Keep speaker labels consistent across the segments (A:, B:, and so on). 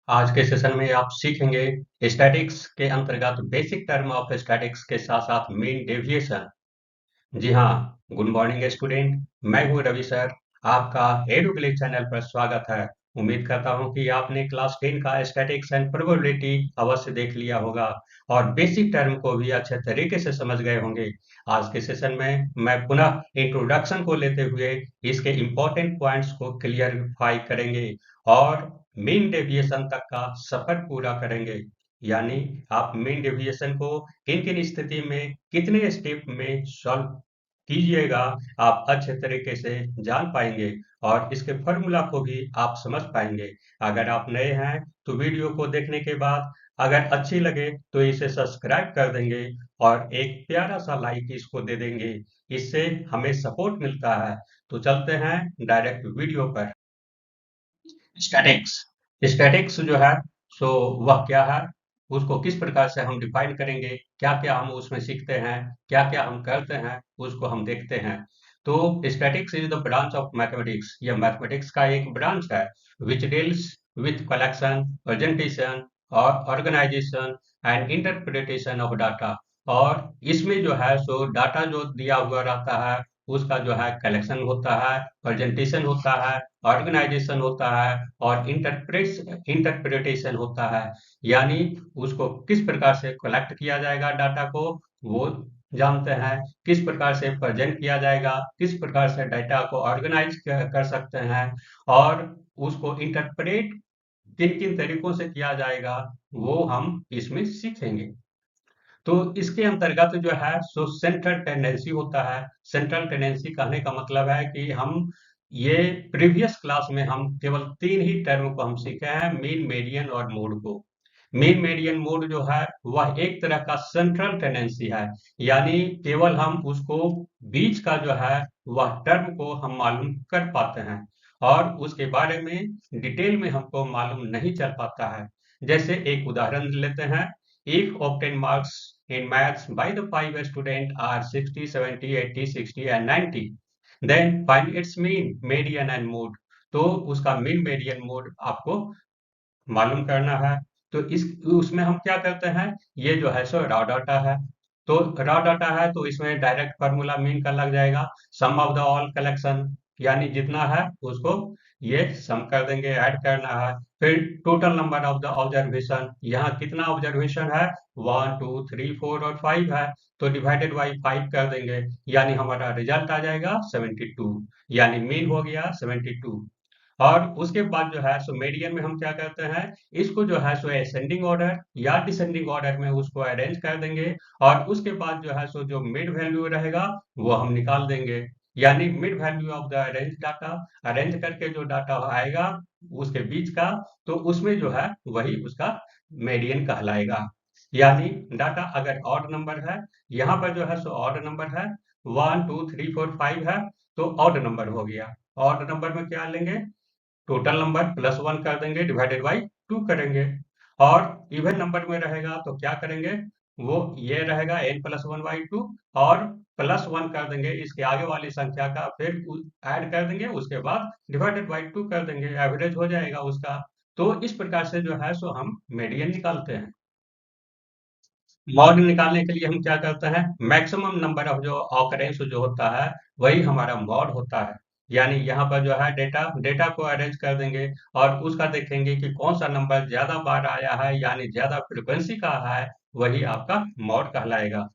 A: आज के सेशन में आप सीखेंगे स्टैटिक्स के अंतर्गत बेसिक टर्म ऑफ स्टैटिक्स के साथ साथ मीन डेविएशन। जी हाँ, गुड मॉर्निंग स्टूडेंट। मैं हूँ रवि सर। आपका एडुक्लिक चैनल पर स्वागत है। उम्मीद करता हूँ कि आपने क्लास 10 का स्टैटिक्स एंड प्रोबेबिलिटी अवश्य देख लिया होगा और बेसिक टर्म को भी अच्छे तरीके से समझ गए होंगे। आज के सेशन में मैं पुनः इंट्रोडक्शन को लेते हुए इसके इम्पोर्टेंट पॉइंट्स को क्लियरिफाई करेंगे और मीन डेविएशन तक का सफर पूरा करेंगे। यानी आप मीन डेविएशन को किन किन स्थिति में कितने स्टेप में सॉल्व कीजिएगा, आप अच्छे तरीके से जान पाएंगे और इसके फॉर्मूला को भी आप समझ पाएंगे। अगर आप नए हैं तो वीडियो को देखने के बाद अगर अच्छी लगे तो इसे सब्सक्राइब कर देंगे और एक प्यारा सा लाइक इसको दे देंगे। इससे हमें सपोर्ट मिलता है। तो चलते हैं डायरेक्ट वीडियो पर। स्टैटिक्स स्टैटिक्स जो है सो वह क्या है, उसको किस प्रकार से हम डिफाइन करेंगे, क्या क्या हम उसमें सीखते हैं, क्या क्या हम करते हैं, उसको हम देखते हैं। तो statics is the branch of mathematics. यह मैथमेटिक्स का एक ब्रांच है which deals with collection, presentation और organisation and interpretation of data. और इसमें जो है सो डाटा जो दिया हुआ रहता है उसका जो है कलेक्शन होता है, प्रेजेंटेशन होता है, ऑर्गेनाइजेशन होता है और इंटरप्रिटेशन होता है। यानी उसको किस प्रकार से कलेक्ट किया जाएगा डाटा को, वो जानते हैं। किस प्रकार से प्रेजेंट किया जाएगा, किस प्रकार से डाटा को ऑर्गेनाइज कर सकते हैं और उसको इंटरप्रेट किन किन तरीकों से किया जाएगा, वो हम इसमें सीखेंगे। तो इसके अंतर्गत जो है सो सेंट्रल टेंडेंसी होता है। सेंट्रल टेंडेंसी कहने का मतलब है कि हम ये प्रीवियस क्लास में हम केवल तीन ही टर्म को हम सीखे हैं, मीन, मीडियन और मोड को। मीन मीडियन मोड जो है वह एक तरह का सेंट्रल टेंडेंसी है। यानी केवल हम उसको बीच का जो है वह टर्म को हम मालूम कर पाते हैं और उसके बारे में डिटेल में हमको मालूम नहीं चल पाता है। जैसे एक उदाहरण लेते हैं। If obtained marks in maths by the five students are 60, 70, 80, 60 and 90, then find its mean, median and mode। तो उसका मीन मीडियन मोड आपको मालूम करना है। तो इस उसमें हम क्या करते हैं, ये जो है सो रॉ डाटा है। तो रॉ डाटा है तो इसमें डायरेक्ट फार्मूला मीन का लग जाएगा, सम ऑफ द ऑल कलेक्शन। यानी जितना है उसको ये सम कर देंगे, ऐड करना है। फिर total number of the observation, यहाँ कितना ऑब्जर्वेशन है, 1 2 3 4 और 5 है, तो डिवाइडेड बाई 5 कर देंगे। यानी हमारा रिजल्ट आ जाएगा 72। यानी मीन हो गया 72। और उसके बाद जो है सो मीडियन में हम क्या करते हैं, इसको जो है सो असेंडिंग ऑर्डर या डिसेंडिंग ऑर्डर में उसको अरेंज कर देंगे और उसके बाद जो है सो जो मिड वैल्यू रहेगा वो हम निकाल देंगे। यानी mid value of the arrange data, arrange करके जो डाटा आएगा उसके बीच का, तो उसमें जो है वही उसका मीडियन कहलाएगा। यानी डाटा अगर ऑड नंबर है, यहाँ पर जो है सो ऑड नंबर है, 1 2 3 4 5 है, तो ऑड नंबर हो गया। ऑड नंबर में क्या लेंगे, टोटल नंबर +1 कर देंगे, डिवाइडेड बाई 2 करेंगे। और इवन नंबर में रहेगा तो क्या करेंगे, वो ये रहेगा n+1/2 और +1 कर देंगे इसके आगे वाली संख्या का, फिर ऐड कर देंगे, उसके बाद डिवाइडेड बाई 2 कर देंगे, एवरेज हो जाएगा उसका। तो इस प्रकार से जो है सो हम मीडियन निकालते हैं। मॉड निकालने के लिए हम क्या करते हैं, मैक्सिमम नंबर ऑफ जो ऑकरेंस जो होता है वही हमारा मॉड होता है। यानी यहाँ पर जो है डेटा डेटा को अरेंज कर देंगे और उसका देखेंगे कि कौन सा नंबर ज्यादा बार आया है, यानी ज्यादा फ्रिक्वेंसी का है, वही आपका मॉड कहलाएगा।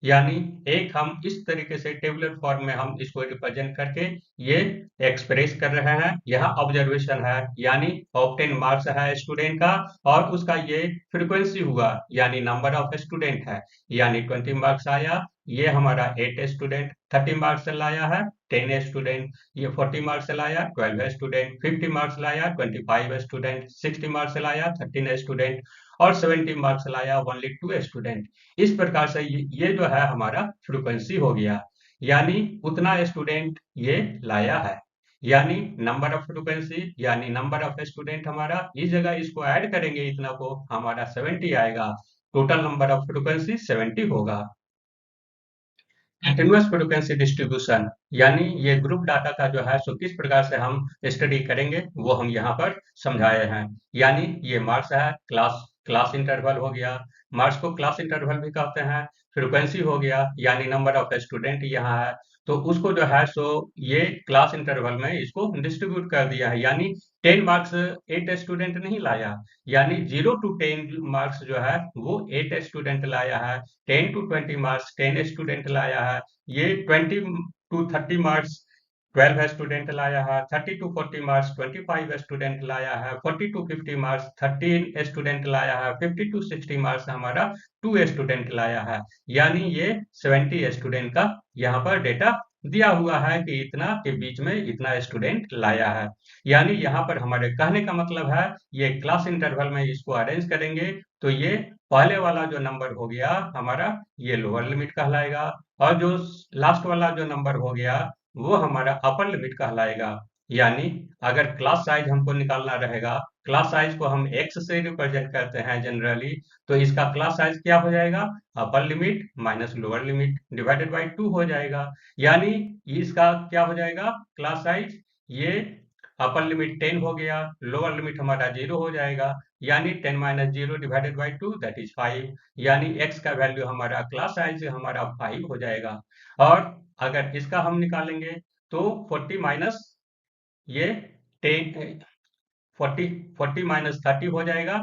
A: यानी एक हम इस तरीके से टेबुलर फॉर्म में हम इसको रिप्रेजेंट करके ये एक्सप्रेस कर रहे हैं। यहाँ ऑब्जर्वेशन है यानी ऑब्टेन मार्क्स है स्टूडेंट का, और उसका ये फ्रीक्वेंसी हुआ यानी नंबर ऑफ स्टूडेंट है, यानी 20 मार्क्स आया। ये हमारा 8 स्टूडेंट 30 मार्क्स लाया है, 10 स्टूडेंट ये 40 मार्क्स लाया, 12 स्टूडेंट 50 मार्क्स लाया, 25 स्टूडेंट 60 मार्क्स लाया, 13 स्टूडेंट और 70 मार्क्स लाया, ओनली 2 स्टूडेंट। इस प्रकार से ये जो है हमारा फ्रीक्वेंसी हो गया, यानी उतना स्टूडेंट ये लाया है। यानी नंबर ऑफ फ्रीक्वेंसी यानी नंबर ऑफ स्टूडेंट हमारा, इस जगह इसको ऐड करेंगे इतना को हमारा 70 आएगा। टोटल नंबर ऑफ फ्रीक्वेंसी 70 होगा। कंटिन्यूअस फ्रीक्वेंसी डिस्ट्रीब्यूशन यानी ये ग्रुप डाटा का जो है सो किस प्रकार से हम स्टडी करेंगे वो हम यहाँ पर समझाए हैं। यानी ये मार्क्स है, क्लास क्लास इंटरवल हो गया, मार्क्स को क्लास इंटरवल भी कहते हैं। फ्रीक्वेंसी हो गया यानी नंबर ऑफ स्टूडेंट यहाँ है, तो उसको जो है सो ये क्लास इंटरवल में इसको डिस्ट्रीब्यूट कर दिया है। यानी 10 मार्क्स 8 स्टूडेंट नहीं लाया, यानी 0 to 10 मार्क्स जो है वो 8 स्टूडेंट लाया है, 10 to 20 मार्क्स 10 स्टूडेंट लाया है, ये 20 to 30 मार्क्स 12 स्टूडेंट लाया है, 30 to 40 मार्क्स 25 स्टूडेंट लाया है, 40 to 50 मार्क्स 13 स्टूडेंट लाया है, 50 to 60 मार्क्स हमारा 2 स्टूडेंट लाया है। यानी ये 70 स्टूडेंट का यहाँ पर डेटा दिया हुआ है कि इतना के बीच में इतना स्टूडेंट लाया है। यानी यहाँ पर हमारे कहने का मतलब है ये क्लास इंटरवल में इसको अरेंज करेंगे तो ये पहले वाला जो नंबर हो गया हमारा ये लोअर लिमिट कहलाएगा, और जो लास्ट वाला जो नंबर हो गया वो हमारा अपर लिमिट कहलाएगा। यानी अगर क्लास साइज हमको निकालना रहेगा, क्लास साइज को हम x से रिप्रेजेंट करते हैं जनरली, तो इसका क्लास साइज क्या हो जाएगा, upper limit minus lower limit divided by 2 हो जाएगा। यानी इसका क्या हो जाएगा क्लास साइज, ये अपर लिमिट 10 हो गया, लोअर लिमिट हमारा 0 हो जाएगा, यानी 10 minus 0 divided by 2 that is 5। यानी x का वैल्यू हमारा क्लास साइज हमारा 5 हो जाएगा। और अगर इसका हम निकालेंगे तो 40 माइनस ये 10 40 40 माइनस 30 हो जाएगा,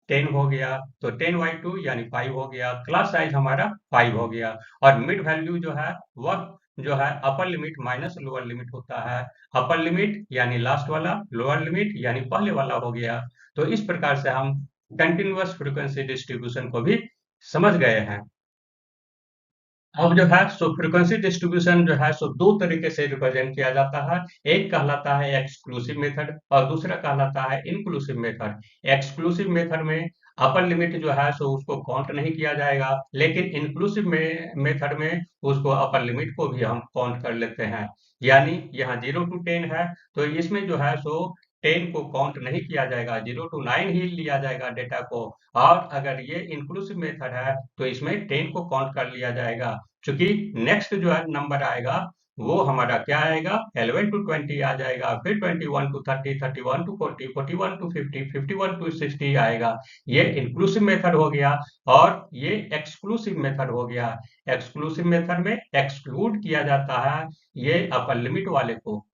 A: 10 हो गया, तो 10 बाई 2 यानी 5 हो गया, क्लास साइज हमारा 5 हो गया। और मिड वैल्यू जो है वह जो है upper limit minus lower limit होता है, अपर लिमिट यानी लास्ट वाला, लोअर लिमिट यानी पहले वाला हो गया। तो इस प्रकार से हम कंटिन्यूअस फ्रीक्वेंसी डिस्ट्रीब्यूशन को भी समझ गए हैं। अब जो है सो फ्रीक्वेंसी डिस्ट्रीब्यूशन जो है सो दो तरीके से रिप्रेजेंट किया जाता है। एक कहलाता है एक्सक्लूसिव मेथड और दूसरा कहलाता है इंक्लूसिव मेथड। एक्सक्लूसिव मेथड में अपर लिमिट जो है सो उसको काउंट नहीं किया जाएगा, लेकिन इंक्लूसिव में मेथड में उसको अपर लिमिट को भी हम काउंट कर लेते हैं। यानी यहाँ 0 to 10 है, तो इसमें जो है सो 10 को काउंट नहीं किया जाएगा, 0 to 9 ही लिया जाएगा डेटा को। और अगर ये इंक्लूसिव मेथड है तो इसमें 10 को काउंट कर लिया जाएगा, क्योंकि नेक्स्ट जो है नंबर आएगा वो हमारा क्या आएगा 11 to 20 आ जाएगा, फिर 21 to 30, 31 to 40, 41 to 50, 51 to 60 आएगा। ये इंक्लूसिव मेथड हो गया। और ये एक्सक्लूसिव मेथड हो गया। एक्सक्लूसिव मेथड में एक्सक्लूड किया जाता है ये अपर लिमिट वाले को।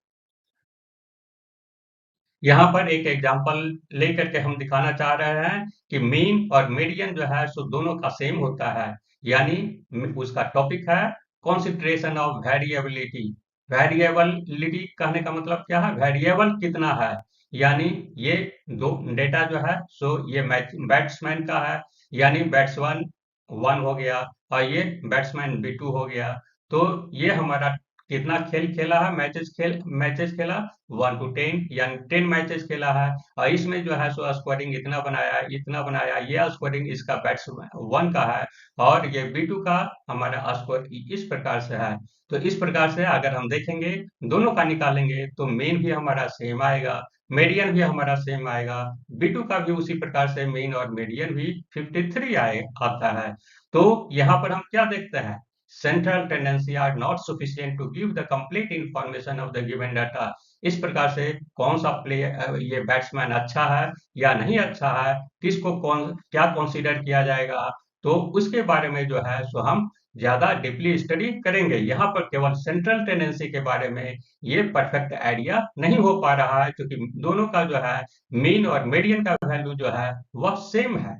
A: यहाँ पर एक एग्जांपल लेकर के हम दिखाना चाह रहे हैं कि मीन और मीडियन जो है सो दोनों का सेम होता है। यानी उसका टॉपिक है कॉन्सेंट्रेशन ऑफ वेरिएबिलिटी। वेरिएबिलिटी कहने का मतलब क्या है, वेरिएबल कितना है। यानी ये दो डेटा जो है सो ये बैट्समैन का है, यानी बैट्समैन 1 हो गया और ये बैट्समैन B2 हो गया। तो ये हमारा कितना खेल खेला है, मैचेस खेला 1 to 10 यानी 10 मैचेस खेला है, और इसमें जो है सो स्कोरिंग इतना बनाया इतना बनाया, ये स्कोरिंग इसका बैट्समैन 1 का है और ये B2 का हमारा स्कोर इस प्रकार से है। तो इस प्रकार से अगर हम देखेंगे दोनों का निकालेंगे तो मेन भी हमारा सेम आएगा, मीडियन भी हमारा सेम आएगा, B2 का भी उसी प्रकार से मेन और मीडियन भी 53 आता है। तो यहाँ पर हम क्या देखते हैं, central tendency are not sufficient to give the complete information of the given data। इस प्रकार से कौन सा ये बैट्समैन अच्छा है या नहीं अच्छा है, किसको कौन क्या कंसीडर किया जाएगा, तो उसके बारे में जो है सो हम ज्यादा डीपली स्टडी करेंगे। यहाँ पर केवल सेंट्रल टेंडेंसी के बारे में ये परफेक्ट आइडिया नहीं हो पा रहा है, क्योंकि दोनों का जो है मीन और मीडियन का वैल्यू जो है वह सेम है।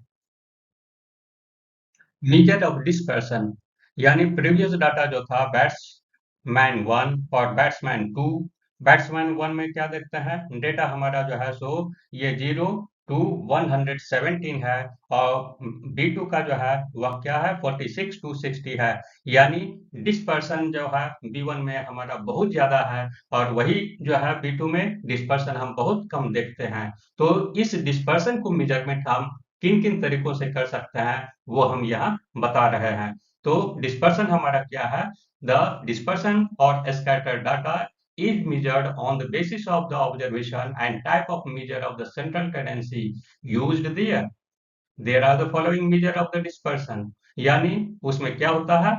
A: मेजर ऑफ डिस्पर्सन यानी प्रीवियस डाटा जो था बैट्समैन 1 और बैट्समैन 2। बैट्समैन 1 में क्या देखते हैं, डेटा हमारा जो है सो ये 0 to 117 है, और B2 का जो है वह क्या है 46 to 60 है। यानी डिस्पर्सन जो है B1 में हमारा बहुत ज्यादा है और वही जो है B2 में डिस्पर्सन हम बहुत कम देखते हैं। तो इस डिस्पर्सन को मेजरमेंट हम किन किन तरीकों से कर सकते हैं वो हम यहाँ बता रहे हैं। तो डिस्पर्सन हमारा क्या है, द डिस्पर्सन और scatter data is measured on the basis of the observation and type of measure of the central tendency used there. There are the following measure of the dispersion. यानी उसमें क्या होता है,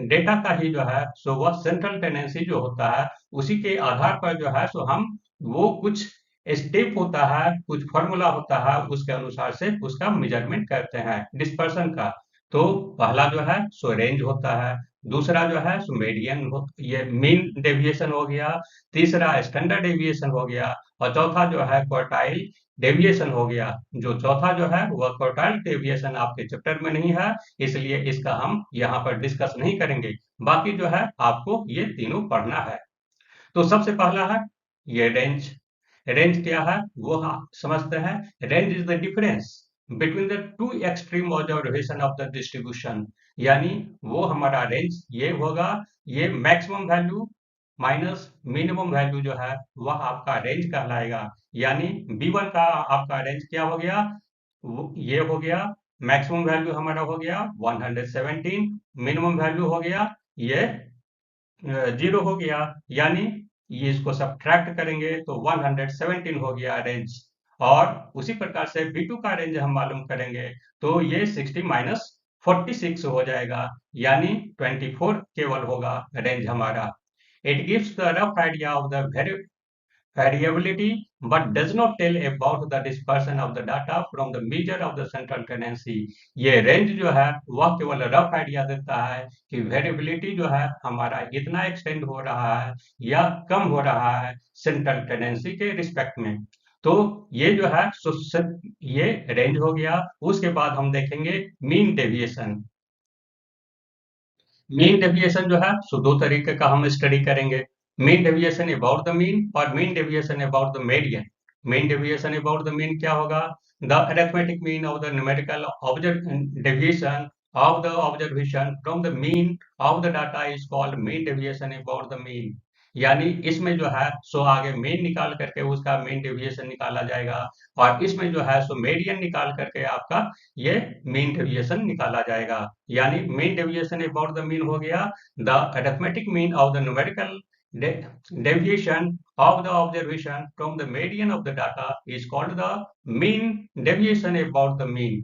A: data का ही जो है सो वह सेंट्रल टेंडेंसी जो होता है उसी के आधार पर जो है सो हम वो कुछ स्टेप होता है, कुछ फॉर्मूला होता है, उसके अनुसार से उसका मेजरमेंट करते हैं डिस्पर्सन का। तो पहला जो है सो रेंज होता है, दूसरा जो है सो मीडियन हो, ये मीन डेविएशन हो गया, तीसरा स्टैंडर्ड डेविएशन हो गया, और चौथा जो है क्वार्टाइल डेविएशन हो गया। जो चौथा जो है वह क्वार्टाइल डेविएशन आपके चैप्टर में नहीं है, इसलिए इसका हम यहाँ पर डिस्कस नहीं करेंगे। बाकी जो है आपको ये तीनों पढ़ना है। तो सबसे पहला है ये रेंज। रेंज क्या है वो हम समझते हैं। Range is the difference between the two extreme observation of the distribution. यानी वो हमारा रेंज ये होगा, ये maximum value minus minimum value जो है वह आपका रेंज कहलाएगा। यानी B1 का आपका रेंज क्या हो गया, ये हो गया मैक्सिमम वैल्यू हमारा हो गया 117, मिनिमम वैल्यू हो गया ये 0 हो गया। यानी ये इसको सब्ट्रैक्ट करेंगे तो 117 हो गया रेंज। और उसी प्रकार से B2 का रेंज हम मालूम करेंगे तो ये 60 माइनस 46 हो जाएगा, यानी 24 केवल होगा रेंज हमारा। It gives the rough idea of the variability but does not tell about the dispersion of the data from the measure of the central tendency। ये रेंज जो है वह केवल रफ आइडिया देता है कि वेरिएबिलिटी जो है हमारा इतना एक्सटेंड हो रहा है या कम हो रहा है सेंट्रल टेंडेंसी के रिस्पेक्ट में। तो ये जो है ये रेंज हो गया। उसके बाद हम देखेंगे मीन डेविएशन। मीन डेविएशन जो है सो दो तरीके का हम स्टडी करेंगे। Mean deviation about the mean और mean deviation about the median. Mean deviation about the mean क्या होगा, the arithmetic mean of the numerical deviation of the observation from the mean of the data is called mean deviation about the mean। यानी इसमें जो है सो आगे mean निकाल करके उसका मीन डेविएशन निकाला जाएगा, और इसमें जो है सो मीडियन निकाल करके आपका ये मीन डेविएशन निकाला जाएगा। यानी mean deviation about the mean हो गया the arithmetic mean of the numerical deviation of the observation from the median of the data is called the mean deviation about the mean।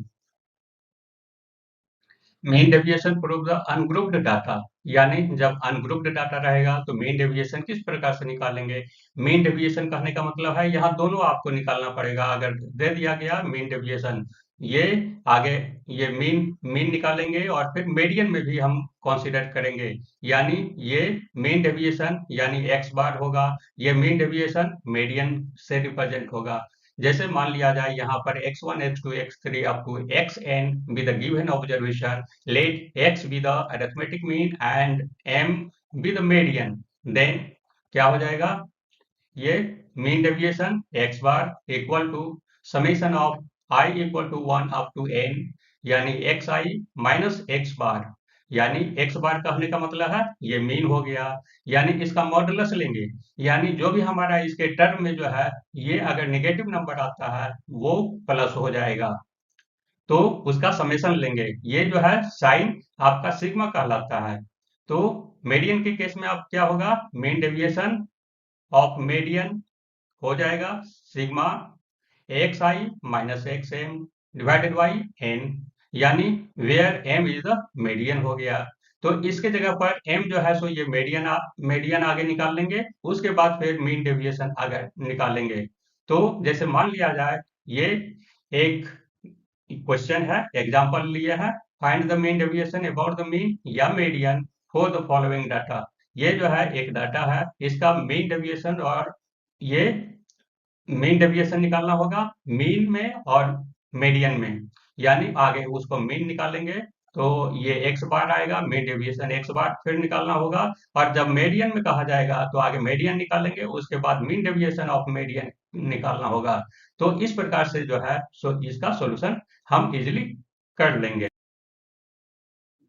A: Mean deviation prove the ungrouped data. यानी जब ungrouped data रहेगा तो mean deviation किस प्रकार से निकालेंगे। Mean deviation कहने का मतलब है यहाँ दोनों आपको निकालना पड़ेगा। अगर दे दिया गया मीन डेविएशन, ये आगे ये मीन मीन निकालेंगे और फिर मीडियन में भी हम कंसीडर करेंगे। यानी ये मीन डेविएशन यानी एक्स बार होगा, ये मीन डेविएशन मीडियन से रिप्रेजेंट होगा। जैसे मान लिया जाए यहाँ पर x1 x2 x3 up to xn be the given observation, let x be the arithmetic mean and m be the median, then क्या हो जाएगा, ये mean deviation x bar equal to summation of i equal to 1 up to n, यानी xi minus x bar. यानी x बार कहने का मतलब है ये मीन हो गया। यानी इसका मॉडुलस लेंगे, यानी जो भी हमारा इसके टर्म में जो है ये अगर नेगेटिव नंबर आता है वो प्लस हो जाएगा, तो उसका समेशन लेंगे। ये जो है साइन आपका सिग्मा कहलाता है। तो मीडियन के केस में अब क्या होगा, मीन डेविएशन ऑफ मीडियन हो जाएगा sigma X I minus X M divided by N, यानी where M is the median हो गया। तो इसके जगह पर एम जो है सो ये मीडियन आगे निकाल लेंगे, उसके बाद फिर मीन डेविएशन आगे निकालेंगे। तो जैसे मान लिया जाए ये एक क्वेश्चन है, एग्जांपल लिए है, find the mean deviation about the mean या median for the following data. ये जो है एक डाटा है, इसका मीन डेविएशन और ये मीन डेविएशन निकालना होगा मीन में और मीडियन में। यानी आगे उसको मीन निकालेंगे तो ये एक्स बार आएगा, मीन डेविएशन एक्स बार फिर निकालना होगा, और जब मीडियन में कहा जाएगा तो आगे मीडियन निकालेंगे, उसके बाद मीन डेविएशन ऑफ मीडियन निकालना होगा। तो इस प्रकार से जो है इसका सॉल्यूशन हम इजिली कर लेंगे।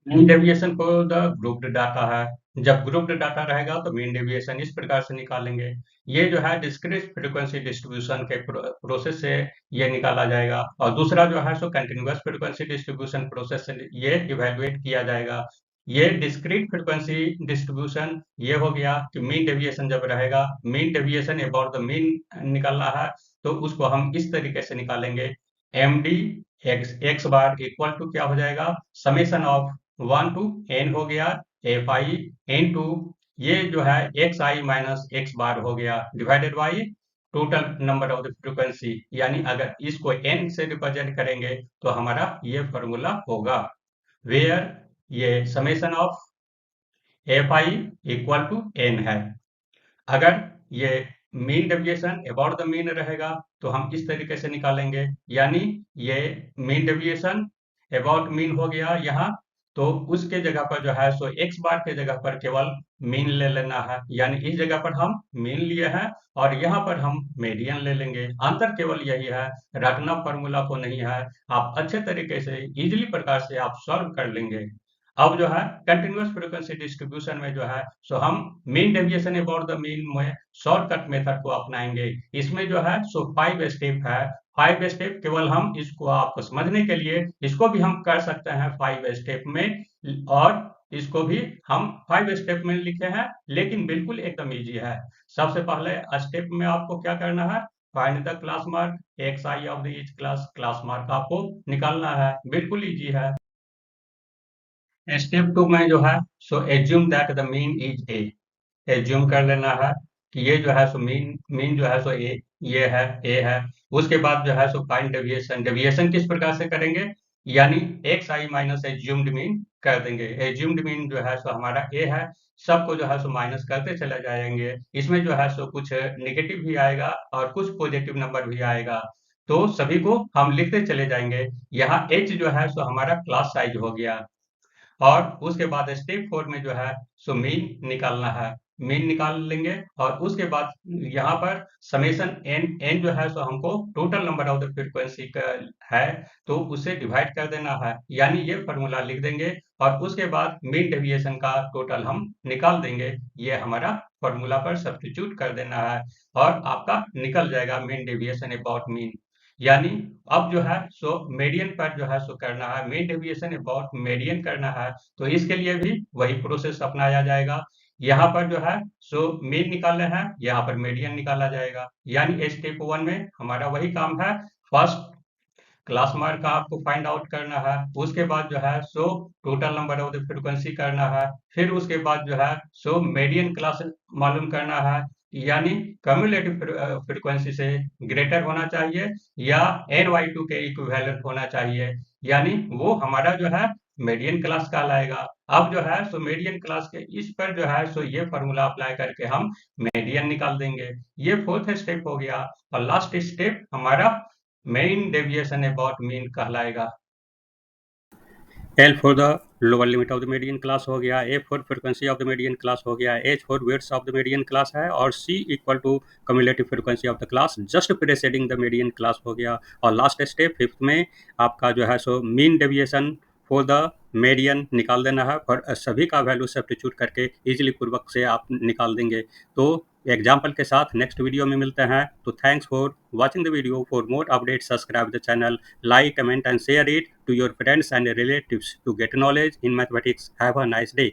A: मीन डेविएशन को द ग्रुप्ड डाटा है, जब ग्रुप्ड डाटा रहेगा तो मीन डेविएशन इस प्रकार से निकालेंगे। ये जो है डिस्क्रीट फ्रीक्वेंसी डिस्ट्रीब्यूशन के प्रोसेस से ये निकाला जाएगा, और दूसरा जो है सो कंटिन्यूअस फ्रीक्वेंसी डिस्ट्रीब्यूशन प्रोसेस से ये इवेलुएट किया जाएगा। ये डिस्क्रीट फ्रीक्वेंसी डिस्ट्रीब्यूशन ये हो गया कि मीन डेविएशन जब रहेगा, mean deviation about the mean निकालना है तो उसको हम इस तरीके से निकालेंगे। M D X bar equal to क्या हो जाएगा, समेशन ऑफ 1 टू n हो गया एफ आई इन टू ये जो है एक्स आई माइनस एक्स बार हो गया divided by total number of the frequency, यानी अगर इसको n से रिप्रेजेंट करेंगे तो हमारा ये फॉर्मूला होगा, वेयर ये summation of F I equal to n है। अगर ये mean deviation about the mean रहेगा तो हम इस तरीके से निकालेंगे, यानी ये मीन डेविएशन अबाउट मीन हो गया यहाँ, तो उसके जगह पर जो है सो एक्स बार के जगह पर केवल मीन ले लेना है, यानी इस जगह पर हम मीन लिए हैं और यहाँ पर हम मीडियन ले लेंगे। अंतर केवल यही है, रटना फॉर्मूला को नहीं है, आप अच्छे तरीके से इजीली प्रकार से आप सॉल्व कर लेंगे। अब जो है कंटिन्यूअस फ्रीक्वेंसी डिस्ट्रीब्यूशन में जो है सो हम mean deviation about the mean में शॉर्टकट मेथड को अपनाएंगे। इसमें जो है सो 5 स्टेप है, 5 स्टेप केवल हम इसको आपको समझने के लिए इसको भी हम कर सकते हैं 5 स्टेप में, और इसको भी हम 5 स्टेप में लिखे हैं, लेकिन बिल्कुल एकदम इजी है। सबसे पहले स्टेप में आपको क्या करना है, find the class mark x I of the each class mark आपको निकालना है, बिल्कुल इजी है। स्टेप 2 में जो है सो assume that the mean is A, assume कर लेना है कि ये जो है सो मीन मीन जो है सो ए ये है ए है। उसके बाद जो है सो फाइंड डेविएशन, डेविएशन किस प्रकार से करेंगे, यानी x I minus assumed mean कर देंगे। एज्यूम्ड मीन जो है सो हमारा ए है, सबको जो है सो माइनस करते चले जाएंगे, इसमें जो है सो कुछ नेगेटिव भी आएगा और कुछ पॉजिटिव नंबर भी आएगा, तो सभी को हम लिखते चले जाएंगे। यहाँ एच जो है सो हमारा क्लास साइज हो गया, और उसके बाद स्टेप 4 में जो है सो मीन निकालना है, मीन निकाल लेंगे और उसके बाद यहाँ पर समेशन एन एन जो है सो हमको total number of the frequency का है तो उसे डिवाइड कर देना है, यानी ये फॉर्मूला लिख देंगे और उसके बाद मीन डेविएशन का टोटल हम निकाल देंगे, ये हमारा फॉर्मूला पर सब्स्टिट्यूट कर देना है और आपका निकल जाएगा मीन डेविएशन अबाउट मीन। यानी अब जो है सो मीडियन पर जो है सो करना है, मीन डेविएशन अबाउट मीडियन करना है, तो इसके लिए भी वही प्रोसेस अपनाया जाएगा। यहाँ पर जो है सो मीन निकालना है, यहाँ पर मीडियन निकाला जाएगा, यानी स्टेप 1 में हमारा वही काम है, फर्स्ट क्लास मार्क का आपको फाइंड आउट करना है, उसके बाद जो है so total number of the frequency करना है, फिर उसके बाद जो है सो मीडियन क्लास मालूम करना है, यानी कम्युलेटिव फ्रीक्वेंसी से ग्रेटर होना चाहिए या ny2 के इक्विवेलेंट होना चाहिए, यानी वो हमारा जो है मीडियन क्लास कहलाएगा। अब जो है सो मीडियन क्लास के इस पर जो है सो ये फॉर्मूला अप्लाई करके हम मीडियन निकाल देंगे, ये 4th स्टेप हो गया। और लास्ट स्टेप हमारा मेन डेविएशन अबाउट मीन कहलाएगा। L for the lower limit of the median class हो गया, A for frequency of the median class हो गया, H for width of the median class है, और C equal to cumulative frequency of the class just preceding the median class हो गया। और last step 5th में आपका जो है so mean deviation for the median निकाल देना है, और सभी का वैल्यू सब्स्टिट्यूट करके इजीली पूर्वक से आप निकाल देंगे। तो एग्जाम्पल के साथ नेक्स्ट वीडियो में मिलते हैं। तो thanks for watching the video. For more updates, subscribe the channel, like, comment and share it to your friends and relatives to get knowledge in mathematics. Have a nice day.